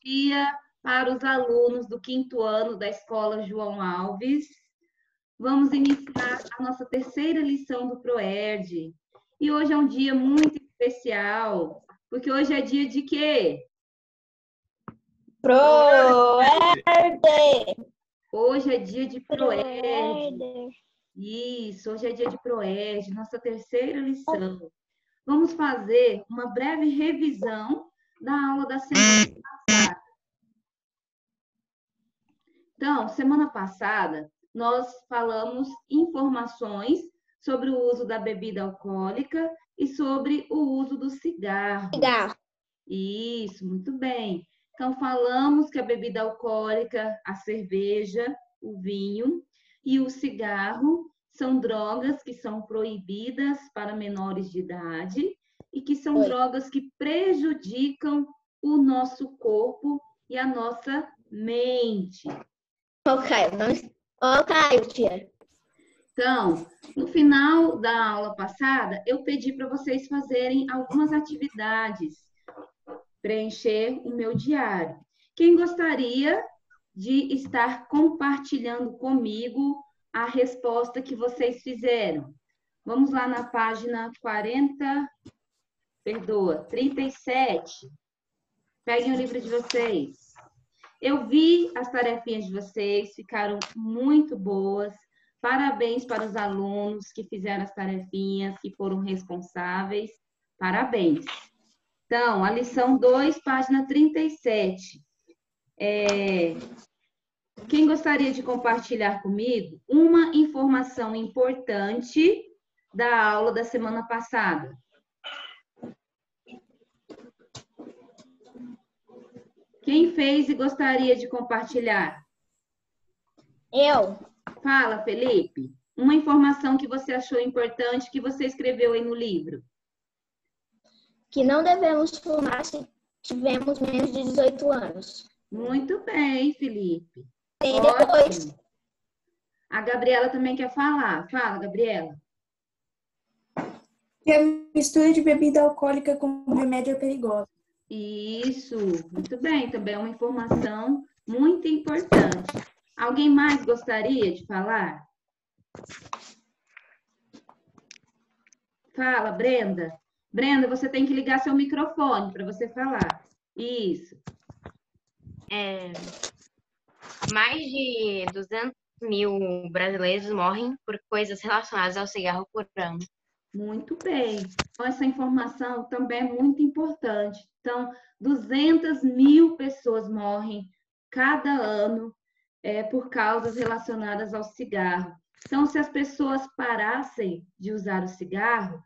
dia para os alunos do quinto ano da Escola João Alves. Vamos iniciar a nossa terceira lição do ProERD. E hoje é um dia muito especial, porque hoje é dia de quê? ProERD! Hoje é dia de ProERD. Isso, hoje é dia de ProERD, nossa terceira lição. Vamos fazer uma breve revisão da aula da semana passada. Então, semana passada, nós falamos informações sobre o uso da bebida alcoólica e sobre o uso do cigarro. Isso, muito bem. Então, falamos que a bebida alcoólica, a cerveja, o vinho e o cigarro são drogas que são proibidas para menores de idade e que são drogas que prejudicam o nosso corpo e a nossa mente. Tia. Então, no final da aula passada, eu pedi para vocês fazerem algumas atividades, preencher o meu diário. Quem gostaria de estar compartilhando comigo a resposta que vocês fizeram? Vamos lá na página 37. Peguem o livro de vocês. Eu vi as tarefinhas de vocês, ficaram muito boas. Parabéns para os alunos que fizeram as tarefinhas, que foram responsáveis. Parabéns. Então, a lição 2, página 37. Quem gostaria de compartilhar comigo uma informação importante da aula da semana passada? Quem fez e gostaria de compartilhar? Eu. Fala, Felipe. Uma informação que você achou importante que você escreveu aí no livro. Que não devemos fumar se tivermos menos de 18 anos. Muito bem, Felipe. E depois. Ótimo. A Gabriela também quer falar. Fala, Gabriela. Que a mistura de bebida alcoólica com remédio é perigosa. Isso, muito bem. Também é uma informação muito importante. Alguém mais gostaria de falar? Fala, Brenda. Brenda, você tem que ligar seu microfone para você falar. Isso. Mais de 200 mil brasileiros morrem por coisas relacionadas ao cigarro por ano. Muito bem. Então, essa informação também é muito importante. Então, 200 mil pessoas morrem cada ano por causas relacionadas ao cigarro. Então, se as pessoas parassem de usar o cigarro,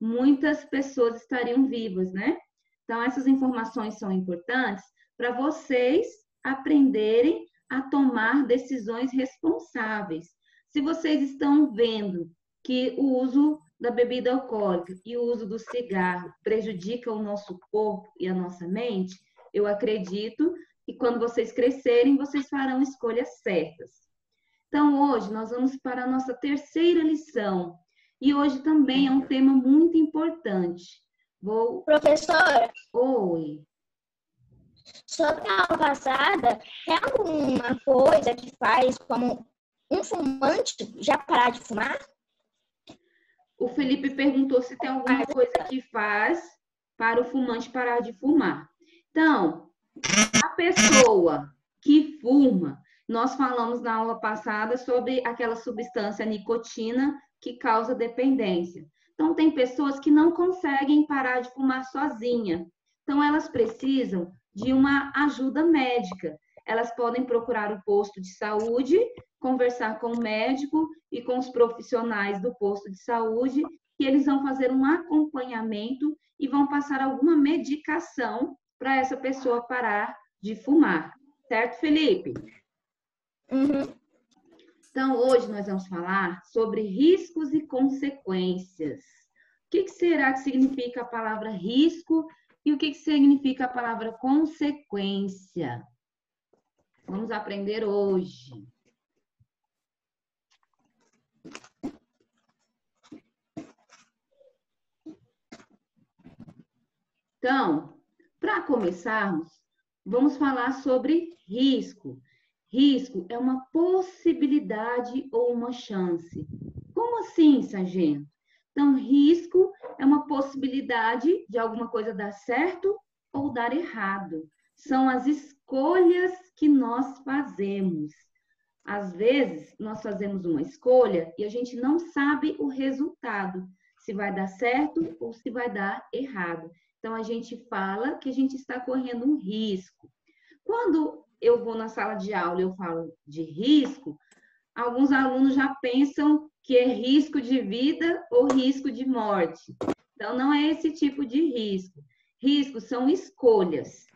muitas pessoas estariam vivas, né? Então, essas informações são importantes para vocês aprenderem a tomar decisões responsáveis. Se vocês estão vendo que o uso da bebida alcoólica e o uso do cigarro prejudica o nosso corpo e a nossa mente, eu acredito que quando vocês crescerem, vocês farão escolhas certas. Então, hoje nós vamos para a nossa terceira lição. E hoje também é um tema muito importante. Professora. Oi. Sobre a aula passada, tem alguma coisa que faz como um fumante já parar de fumar? O Felipe perguntou se tem alguma coisa que faz para o fumante parar de fumar. Então, a pessoa que fuma, nós falamos na aula passada sobre aquela substância nicotina que causa dependência. Então, tem pessoas que não conseguem parar de fumar sozinha. Então, elas precisam de uma ajuda médica. Elas podem procurar o posto de saúde, conversar com o médico e com os profissionais do posto de saúde, que eles vão fazer um acompanhamento e vão passar alguma medicação para essa pessoa parar de fumar. Certo, Felipe? Uhum. Então, hoje nós vamos falar sobre riscos e consequências. O que será que significa a palavra risco e o que significa a palavra consequência? Vamos aprender hoje. Então, para começarmos, vamos falar sobre risco. Risco é uma possibilidade ou uma chance. Como assim, sargento? Então, risco é uma possibilidade de alguma coisa dar certo ou dar errado. São as escolhas que nós fazemos. Às vezes, nós fazemos uma escolha e a gente não sabe o resultado, se vai dar certo ou se vai dar errado. Então, a gente fala que a gente está correndo um risco. Quando eu vou na sala de aula e eu falo de risco, alguns alunos já pensam que é risco de vida ou risco de morte. Então, não é esse tipo de risco. Riscos são escolhas.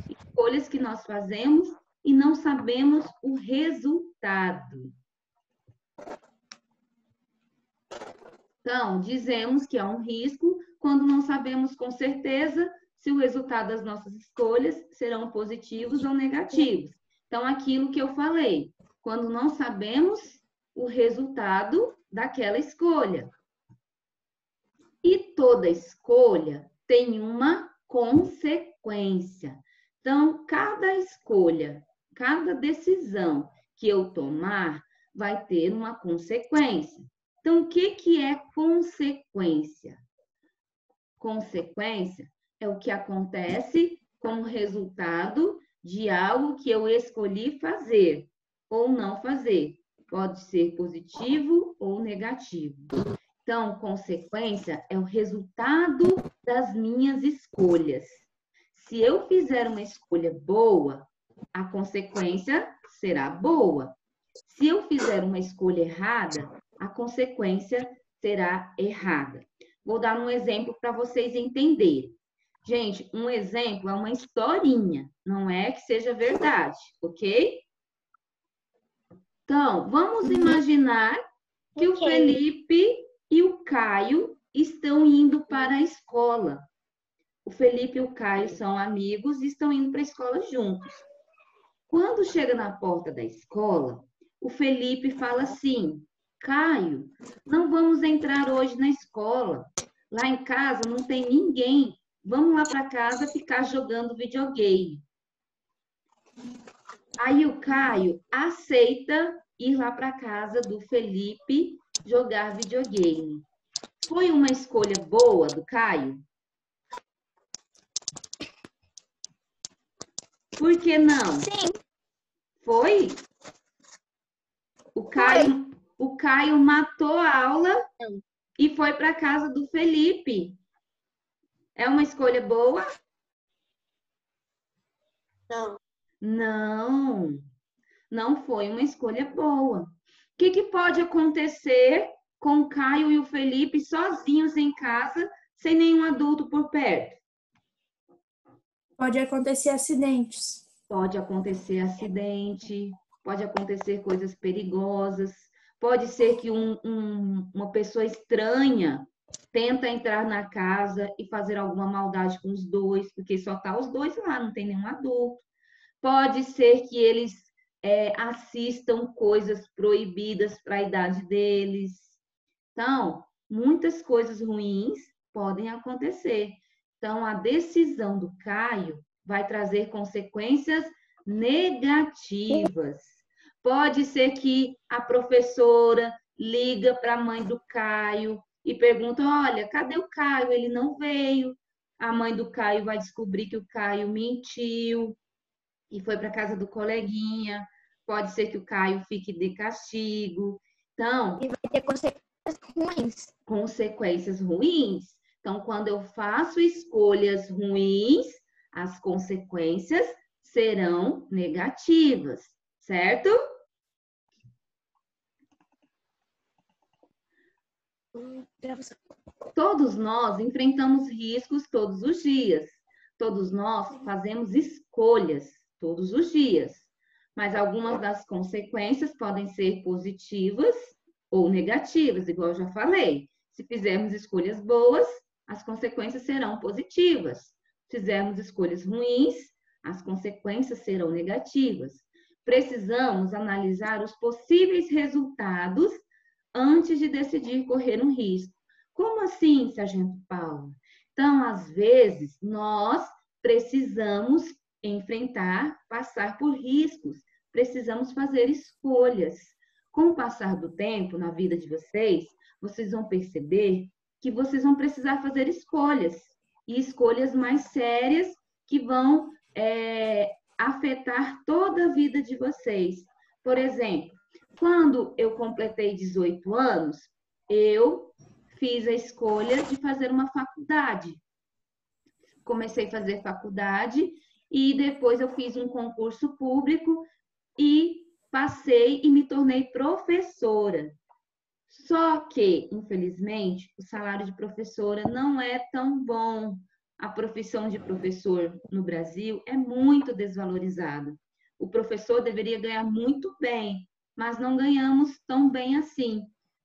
Escolhas que nós fazemos e não sabemos o resultado. Então, dizemos que é um risco quando não sabemos com certeza se o resultado das nossas escolhas serão positivos ou negativos. Então, aquilo que eu falei, quando não sabemos o resultado daquela escolha. E toda escolha tem uma consequência. Então, cada escolha, cada decisão que eu tomar vai ter uma consequência. Então, o que é consequência? Consequência é o que acontece como resultado de algo que eu escolhi fazer ou não fazer. Pode ser positivo ou negativo. Então, consequência é o resultado das minhas escolhas. Se eu fizer uma escolha boa, a consequência será boa. Se eu fizer uma escolha errada, a consequência será errada. Vou dar um exemplo para vocês entenderem. Gente, um exemplo é uma historinha, não é que seja verdade, ok? Então, vamos imaginar que o Felipe e o Caio estão indo para a escola. O Felipe e o Caio são amigos e estão indo para a escola juntos. Quando chega na porta da escola, o Felipe fala assim: Caio, não vamos entrar hoje na escola. Lá em casa não tem ninguém. Vamos lá para casa ficar jogando videogame. Aí o Caio aceita ir lá para casa do Felipe jogar videogame. Foi uma escolha boa do Caio? Por que não? Sim. Foi? O Caio matou a aula e foi para casa do Felipe. É uma escolha boa? Não. Não, não foi uma escolha boa. O que pode acontecer com o Caio e o Felipe sozinhos em casa, sem nenhum adulto por perto? Pode acontecer acidentes. Pode acontecer acidente, pode acontecer coisas perigosas, pode ser que uma pessoa estranha tenta entrar na casa e fazer alguma maldade com os dois, porque só tá os dois lá, não tem nenhum adulto. Pode ser que eles assistam coisas proibidas para a idade deles. Então, muitas coisas ruins podem acontecer. Então, a decisão do Caio vai trazer consequências negativas. Pode ser que a professora liga para a mãe do Caio e pergunta: olha, cadê o Caio? Ele não veio. A mãe do Caio vai descobrir que o Caio mentiu e foi para casa do coleguinha. Pode ser que o Caio fique de castigo. Então, E vai ter consequências ruins. Consequências ruins. Então, quando eu faço escolhas ruins, as consequências serão negativas, certo? Todos nós enfrentamos riscos todos os dias. Todos nós fazemos escolhas todos os dias. Mas algumas das consequências podem ser positivas ou negativas, igual eu já falei. Se fizermos escolhas boas, as consequências serão positivas. Se fizermos escolhas ruins, as consequências serão negativas. Precisamos analisar os possíveis resultados antes de decidir correr um risco. Como assim, Sargento Paulo? Então, às vezes, nós precisamos enfrentar, passar por riscos, precisamos fazer escolhas. Com o passar do tempo na vida de vocês, vocês vão perceber que vocês vão precisar fazer escolhas, e escolhas mais sérias que vão afetar toda a vida de vocês. Por exemplo, quando eu completei 18 anos, eu fiz a escolha de fazer uma faculdade. Comecei a fazer faculdade e depois eu fiz um concurso público e passei e me tornei professora. Só que, infelizmente, o salário de professora não é tão bom. A profissão de professor no Brasil é muito desvalorizada. O professor deveria ganhar muito bem, mas não ganhamos tão bem assim.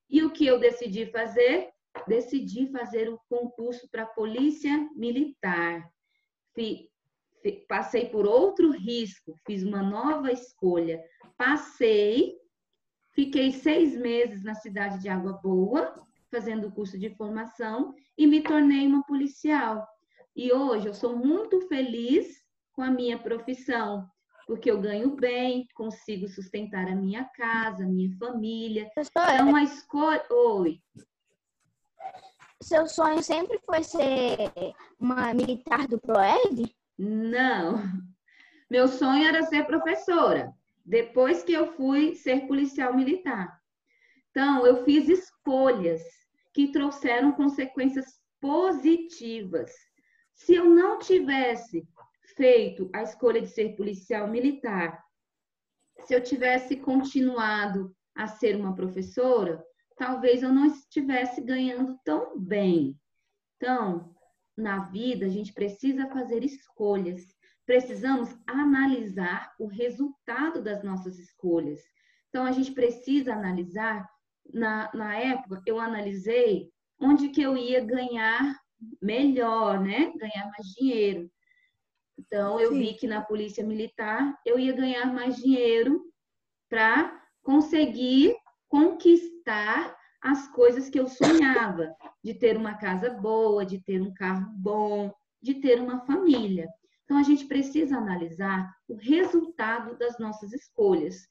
E o que eu decidi fazer? Decidi fazer o concurso para a Polícia Militar. Passei por outro risco, fiz uma nova escolha. Passei, fiquei 6 meses na cidade de Água Boa, fazendo o curso de formação, e me tornei uma policial. E hoje eu sou muito feliz com a minha profissão, porque eu ganho bem, consigo sustentar a minha casa, a minha família. Então, a escolha... Oi. Seu sonho sempre foi ser uma militar do PROERD? Não. Meu sonho era ser professora, depois que eu fui ser policial militar. Então, eu fiz escolhas que trouxeram consequências positivas. Se eu não tivesse feito a escolha de ser policial militar, se eu tivesse continuado a ser uma professora, talvez eu não estivesse ganhando tão bem. Então, na vida, a gente precisa fazer escolhas. Precisamos analisar o resultado das nossas escolhas. Então, a gente precisa analisar, na época, eu analisei onde que eu ia ganhar melhor, né? Ganhar mais dinheiro. Então, eu vi que na Polícia Militar eu ia ganhar mais dinheiro para conseguir conquistar as coisas que eu sonhava, de ter uma casa boa, de ter um carro bom, de ter uma família. Então, a gente precisa analisar o resultado das nossas escolhas.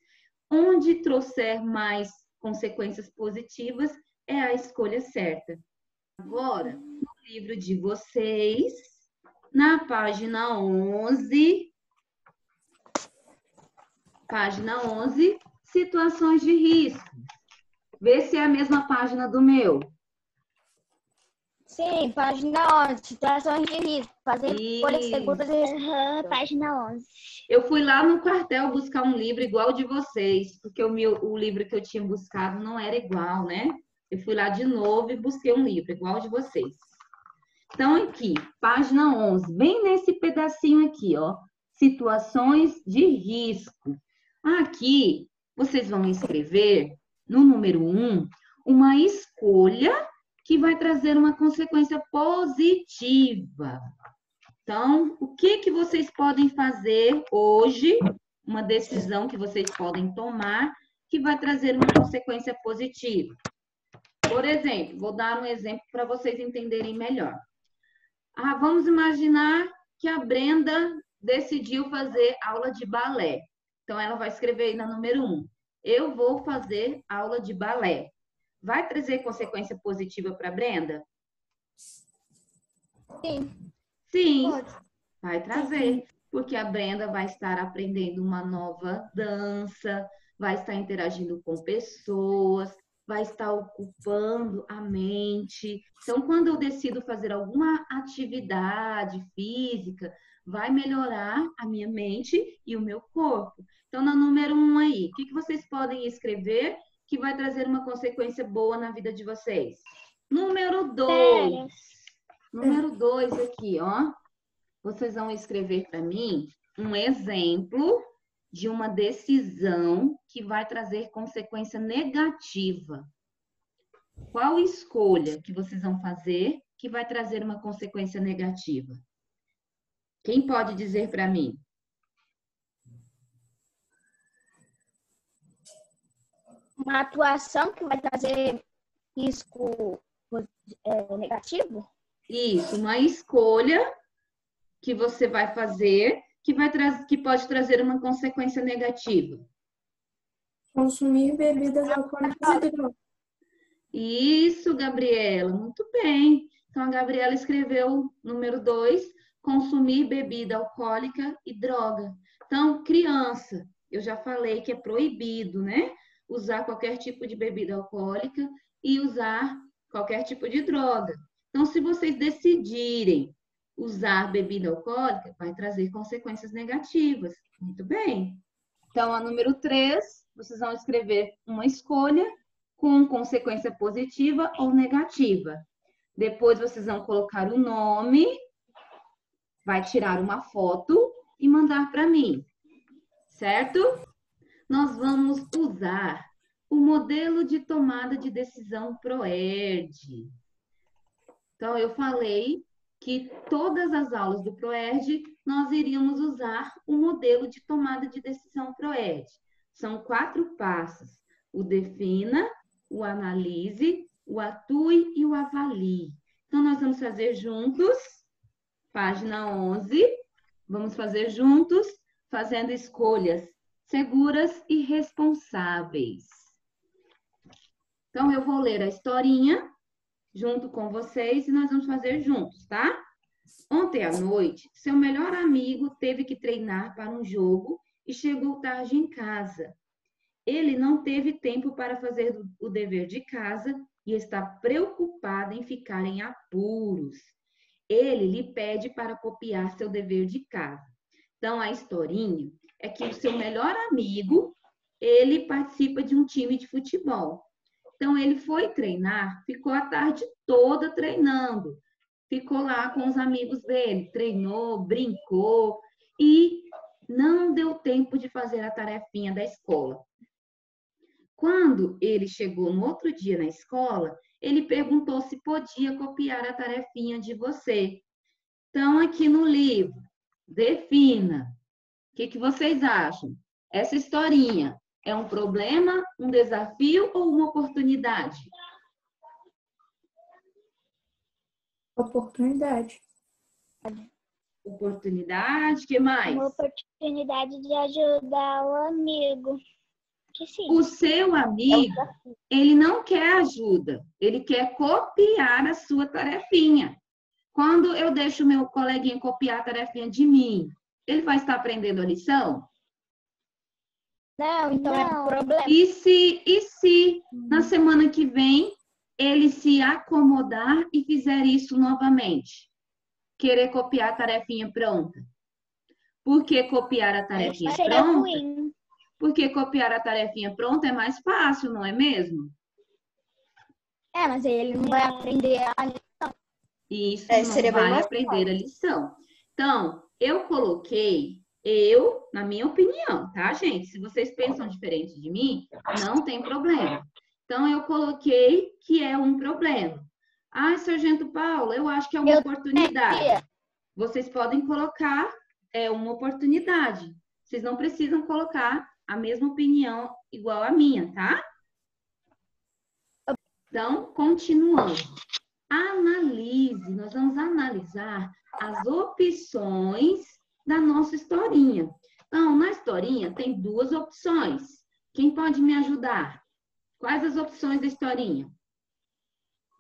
Onde trouxer mais consequências positivas é a escolha certa. Agora, no livro de vocês, na página 11, situações de risco. Vê se é a mesma página do meu. Sim, página 11, situações de risco. Fazer escolhas seguras. Página 11. Eu fui lá no quartel buscar um livro igual de vocês, porque o livro que eu tinha buscado não era igual, né? Eu fui lá de novo e busquei um livro igual de vocês. Então, aqui, página 11, bem nesse pedacinho aqui, ó. Situações de risco. Aqui, vocês vão escrever, no número 1, uma escolha que vai trazer uma consequência positiva. Então, o que vocês podem fazer hoje, uma decisão que vocês podem tomar, que vai trazer uma consequência positiva? Por exemplo, vou dar um exemplo para vocês entenderem melhor. Vamos imaginar que a Brenda decidiu fazer aula de balé. Então, ela vai escrever aí na número 1. Eu vou fazer aula de balé. Vai trazer consequência positiva para a Brenda? Sim. Sim, Pode. vai trazer. Porque a Brenda vai estar aprendendo uma nova dança, vai estar interagindo com pessoas, vai estar ocupando a mente. Então, quando eu decido fazer alguma atividade física, vai melhorar a minha mente e o meu corpo. Então, no número 1 aí, o que vocês podem escrever que vai trazer uma consequência boa na vida de vocês? Número 2. Número 2 aqui, ó. Vocês vão escrever para mim um exemplo de uma decisão que vai trazer consequência negativa. Qual escolha que vocês vão fazer que vai trazer uma consequência negativa? Quem pode dizer para mim? Uma atuação que vai trazer risco negativo? Isso, uma escolha que você vai fazer que pode trazer uma consequência negativa? Consumir bebidas alcoólicas e drogas. Isso, Gabriela, muito bem. Então, a Gabriela escreveu número 2, consumir bebida alcoólica e droga. Então, criança, eu já falei que é proibido, né? Usar qualquer tipo de bebida alcoólica e usar qualquer tipo de droga. Então, se vocês decidirem usar bebida alcoólica, vai trazer consequências negativas. Muito bem. Então, a número 3, vocês vão escrever uma escolha com consequência positiva ou negativa. Depois, vocês vão colocar o nome, vai tirar uma foto e mandar para mim, certo? Nós vamos usar o modelo de tomada de decisão ProERD. Então, eu falei que todas as aulas do ProERD nós iríamos usar o modelo de tomada de decisão ProERD. São 4 passos: o defina, o analise, o atue e o avalie. Então, nós vamos fazer juntos, página 11, vamos fazer juntos, fazendo escolhas seguras e responsáveis. Então, eu vou ler a historinha junto com vocês e nós vamos fazer juntos, tá? Ontem à noite, seu melhor amigo teve que treinar para um jogo e chegou tarde em casa. Ele não teve tempo para fazer o dever de casa e está preocupado em ficar em apuros. Ele lhe pede para copiar seu dever de casa. Então, a historinha é que o seu melhor amigo, ele participa de um time de futebol. Então, ele foi treinar, ficou a tarde toda treinando. Ficou lá com os amigos dele, treinou, brincou e não deu tempo de fazer a tarefinha da escola. Quando ele chegou no outro dia na escola, ele perguntou se podia copiar a tarefinha de você. Então, aqui no livro, defina. O que vocês acham? Essa historinha é um problema, um desafio ou uma oportunidade? Oportunidade. Oportunidade, que mais? Uma oportunidade de ajudar o amigo. Que sim. O seu amigo, ele não quer ajuda, ele quer copiar a sua tarefinha. Quando eu deixo meu coleguinha copiar a tarefinha de mim, ele vai estar aprendendo a lição? Não, então é um problema. E se na semana que vem ele se acomodar e fizer isso novamente? Querer copiar a tarefinha pronta? Por que copiar a tarefinha Seria pronta? ruim. Porque copiar a tarefinha pronta é mais fácil, não é mesmo? É, mas ele não vai aprender a lição. Isso não vai aprender a lição. Então, eu coloquei, na minha opinião, tá, gente? Se vocês pensam diferente de mim, não tem problema. Então, eu coloquei que é um problema. Ah, Sargento Paulo, eu acho que é uma oportunidade. Vocês podem colocar uma oportunidade. Vocês não precisam colocar a mesma opinião igual a minha, tá? Então, continuando. Analise, nós vamos analisar as opções da nossa historinha. Então, na historinha tem 2 opções. Quem pode me ajudar? Quais as opções da historinha?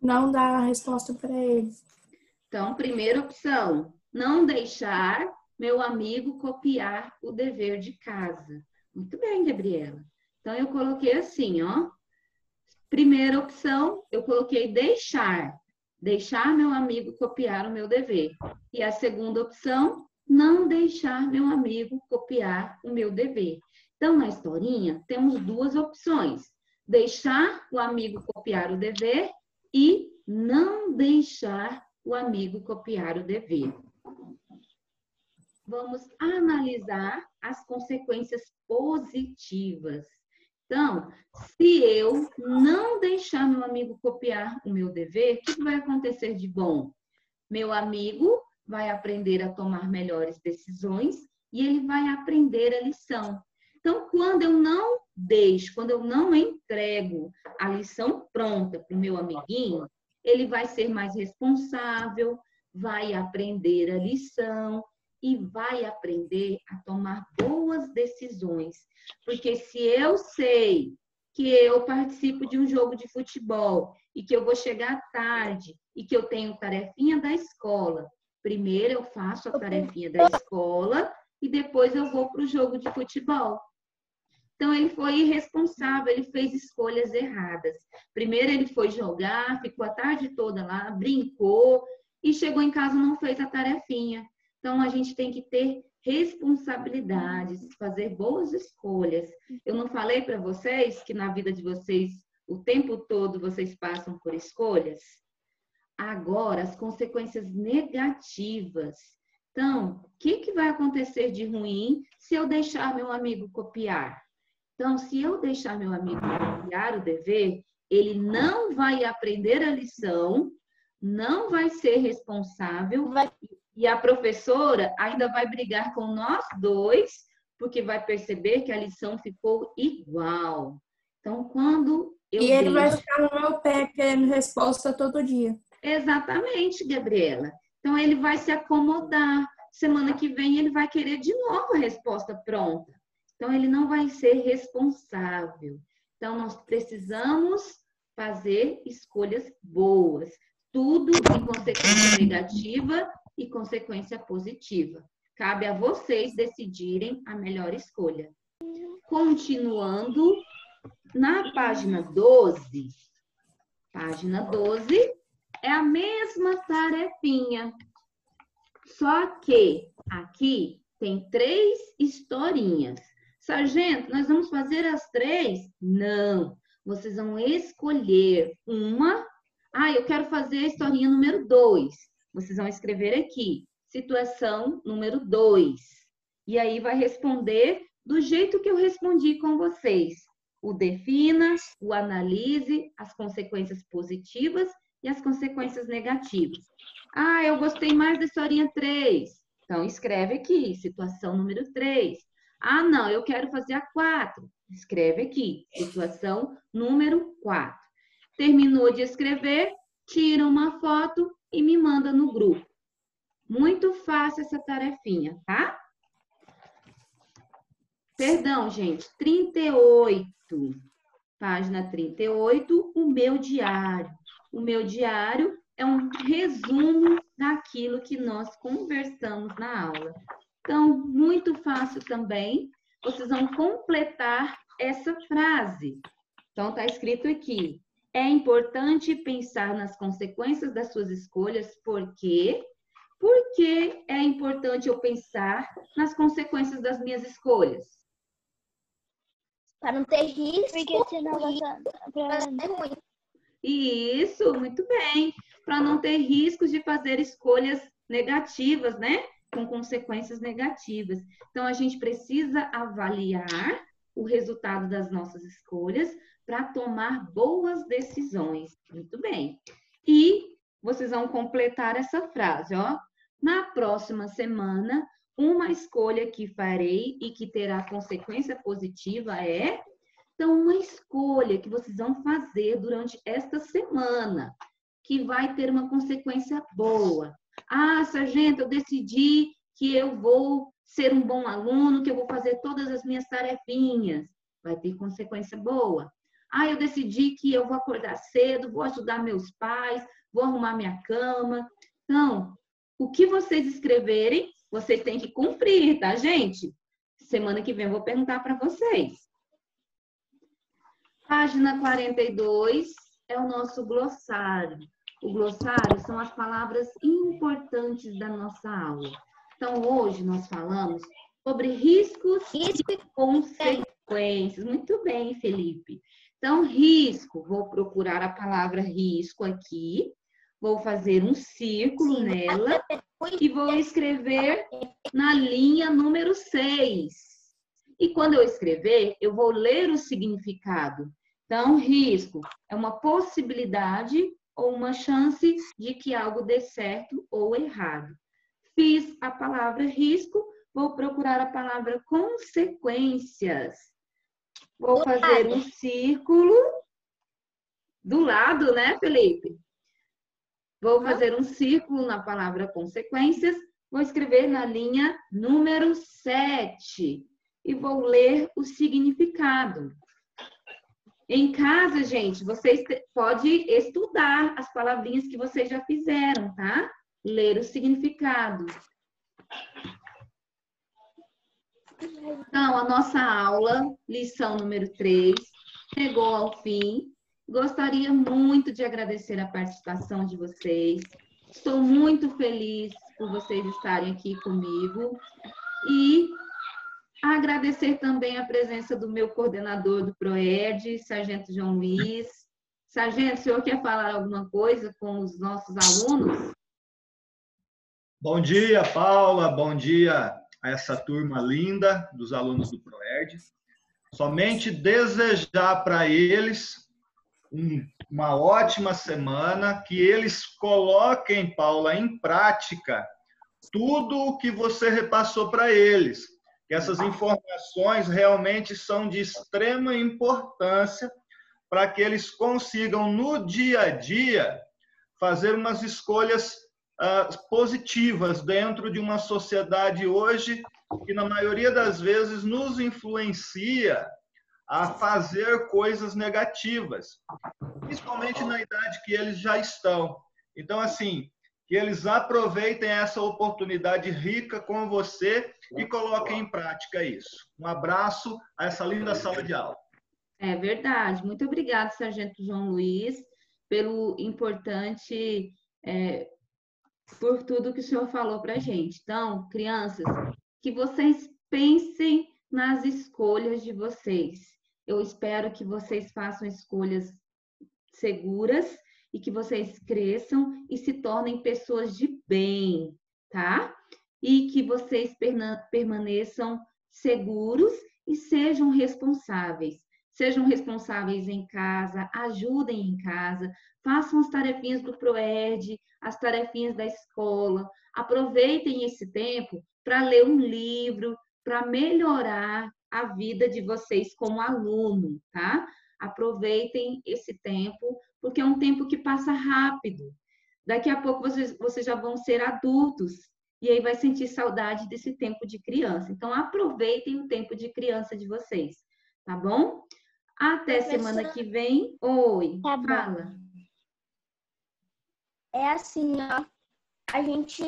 Não dar a resposta para eles. Então, primeira opção, não deixar meu amigo copiar o dever de casa. Muito bem, Gabriela. Então, eu coloquei assim, ó. Primeira opção, eu coloquei deixar. Deixar meu amigo copiar o meu dever. E a segunda opção, não deixar meu amigo copiar o meu dever. Então, na historinha, temos 2 opções. Deixar o amigo copiar o dever e não deixar o amigo copiar o dever. Vamos analisar as consequências positivas. Então, se eu não deixar meu amigo copiar o meu dever, o que vai acontecer de bom? Meu amigo vai aprender a tomar melhores decisões e ele vai aprender a lição. Então, quando eu não deixo, quando eu não entrego a lição pronta para o meu amiguinho, ele vai ser mais responsável, vai aprender a lição e vai aprender a tomar boas decisões. Porque se eu sei que eu participo de um jogo de futebol e que eu vou chegar tarde e que eu tenho tarefinha da escola, primeiro eu faço a tarefinha da escola e depois eu vou para o jogo de futebol. Então, ele foi irresponsável, ele fez escolhas erradas. Primeiro, ele foi jogar, ficou a tarde toda lá, brincou e chegou em casa e não fez a tarefinha. Então, a gente tem que ter responsabilidades, fazer boas escolhas. Eu não falei para vocês que na vida de vocês, o tempo todo, vocês passam por escolhas? Agora, as consequências negativas. Então, o que vai acontecer de ruim se eu deixar meu amigo copiar? Então, se eu deixar meu amigo copiar o dever, ele não vai aprender a lição, não vai ser responsável e a professora ainda vai brigar com nós dois, porque vai perceber que a lição ficou igual. Então, quando eu E ele vai deixo... ficar no meu pé querendo resposta todo dia. Exatamente, Gabriela. Então, ele vai se acomodar. Semana que vem, ele vai querer de novo a resposta pronta. Então, ele não vai ser responsável. Então, nós precisamos fazer escolhas boas. Tudo em consequência negativa e consequência positiva. Cabe a vocês decidirem a melhor escolha. Continuando, na página 12. Página 12 é a mesma tarefinha. Só que aqui tem 3 historinhas. Sargento, nós vamos fazer as 3? Não. Vocês vão escolher uma. Eu quero fazer a historinha número 2. Vocês vão escrever aqui, situação número 2. E aí vai responder do jeito que eu respondi com vocês. O defina, o analise, as consequências positivas e as consequências negativas. Eu gostei mais da historinha 3. Então, escreve aqui, situação número 3. Não, eu quero fazer a 4. Escreve aqui, situação número 4. Terminou de escrever, tira uma foto e me manda no grupo. Muito fácil essa tarefinha, tá? Perdão, gente, 38. Página 38, o meu diário. O meu diário é um resumo daquilo que nós conversamos na aula. Então, muito fácil também. Vocês vão completar essa frase. Então, está escrito aqui. É importante pensar nas consequências das suas escolhas, por quê? Por que é importante eu pensar nas consequências das minhas escolhas? Para não ter risco. Porque senão vai ruim. Isso, muito bem. Para não ter riscos de fazer escolhas negativas, né? Com consequências negativas. Então, a gente precisa avaliar o resultado das nossas escolhas para tomar boas decisões. Muito bem. E vocês vão completar essa frase, ó. Na próxima semana, uma escolha que farei e que terá consequência positiva é... Então, uma escolha que vocês vão fazer durante esta semana, que vai ter uma consequência boa. Sargento, eu decidi que eu vou ser um bom aluno, que eu vou fazer todas as minhas tarefinhas. Vai ter consequência boa. Eu decidi que eu vou acordar cedo, vou ajudar meus pais, vou arrumar minha cama. Então, o que vocês escreverem, vocês têm que cumprir, tá, gente? Semana que vem eu vou perguntar para vocês. Página 42 é o nosso glossário. O glossário são as palavras importantes da nossa aula. Então, hoje nós falamos sobre riscos e consequências. Muito bem, Felipe. Então, risco. Vou procurar a palavra risco aqui. Vou fazer um círculo nela e vou escrever na linha número 6. E quando eu escrever, eu vou ler o significado. Então, risco é uma possibilidade ou uma chance de que algo dê certo ou errado. Fiz a palavra risco, vou procurar a palavra consequências. Vou fazer um círculo do lado, né, Felipe? Vou fazer um círculo na palavra consequências, Vou escrever na linha número 7 e vou ler o significado. Em casa, gente, vocês podem estudar as palavrinhas que vocês já fizeram, tá? Ler o significado. Então, a nossa aula, lição número 3, chegou ao fim. Gostaria muito de agradecer a participação de vocês. Estou muito feliz por vocês estarem aqui comigo. E agradecer também a presença do meu coordenador do PROERD, Sargento João Luiz. Sargento, o senhor quer falar alguma coisa com os nossos alunos? Bom dia, Paula. Bom dia a essa turma linda dos alunos do PROERD. Somente desejar para eles uma ótima semana, que eles coloquem, Paula, em prática tudo o que você repassou para eles. Que essas informações realmente são de extrema importância para que eles consigam, no dia a dia, fazer umas escolhas positivas dentro de uma sociedade hoje que, na maioria das vezes, nos influencia a fazer coisas negativas, principalmente na idade que eles já estão. Então, assim, que eles aproveitem essa oportunidade rica com você e coloquem em prática isso. Um abraço a essa linda sala de aula. É verdade. Muito obrigada, Sargento João Luiz, pelo importante, por tudo que o senhor falou para a gente. Então, crianças, que vocês pensem nas escolhas de vocês. Eu espero que vocês façam escolhas seguras e que vocês cresçam e se tornem pessoas de bem, tá? E que vocês permaneçam seguros e sejam responsáveis. Sejam responsáveis em casa, ajudem em casa, façam as tarefinhas do PROERD, as tarefinhas da escola. Aproveitem esse tempo para ler um livro, para melhorar a vida de vocês como aluno, tá? Aproveitem esse tempo, porque é um tempo que passa rápido. Daqui a pouco vocês já vão ser adultos e aí vai sentir saudade desse tempo de criança. Então, aproveitem o tempo de criança de vocês, tá bom? Até semana que vem. Oi, Tá bom. fala. É assim, ó. A gente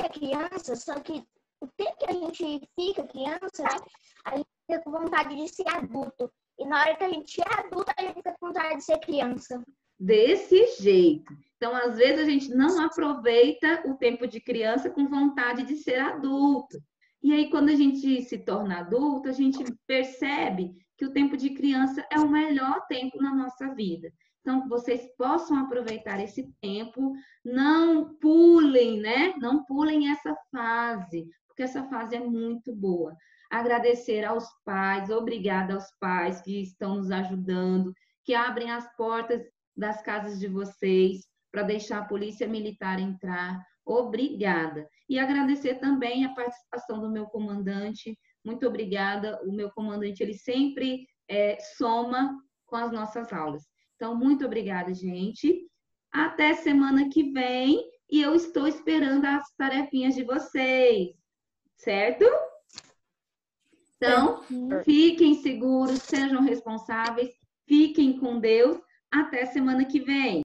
é criança, só que o tempo que a gente fica criança, né? A gente fica com vontade de ser adulto. E na hora que a gente é adulto, a gente fica com vontade de ser criança. Desse jeito. Então, às vezes, a gente não aproveita o tempo de criança com vontade de ser adulto. E aí, quando a gente se torna adulto, a gente percebe que o tempo de criança é o melhor tempo na nossa vida. Então, que vocês possam aproveitar esse tempo, não pulem, né? Não pulem essa fase, porque essa fase é muito boa. Agradecer aos pais, obrigada aos pais que estão nos ajudando, que abrem as portas das casas de vocês para deixar a polícia militar entrar. Obrigada. E agradecer também a participação do meu comandante. Muito obrigada. O meu comandante, ele sempre soma com as nossas aulas. Então, muito obrigada, gente. Até semana que vem. E eu estou esperando as tarefinhas de vocês. Certo? Então, fiquem seguros, sejam responsáveis, fiquem com Deus. Até semana que vem.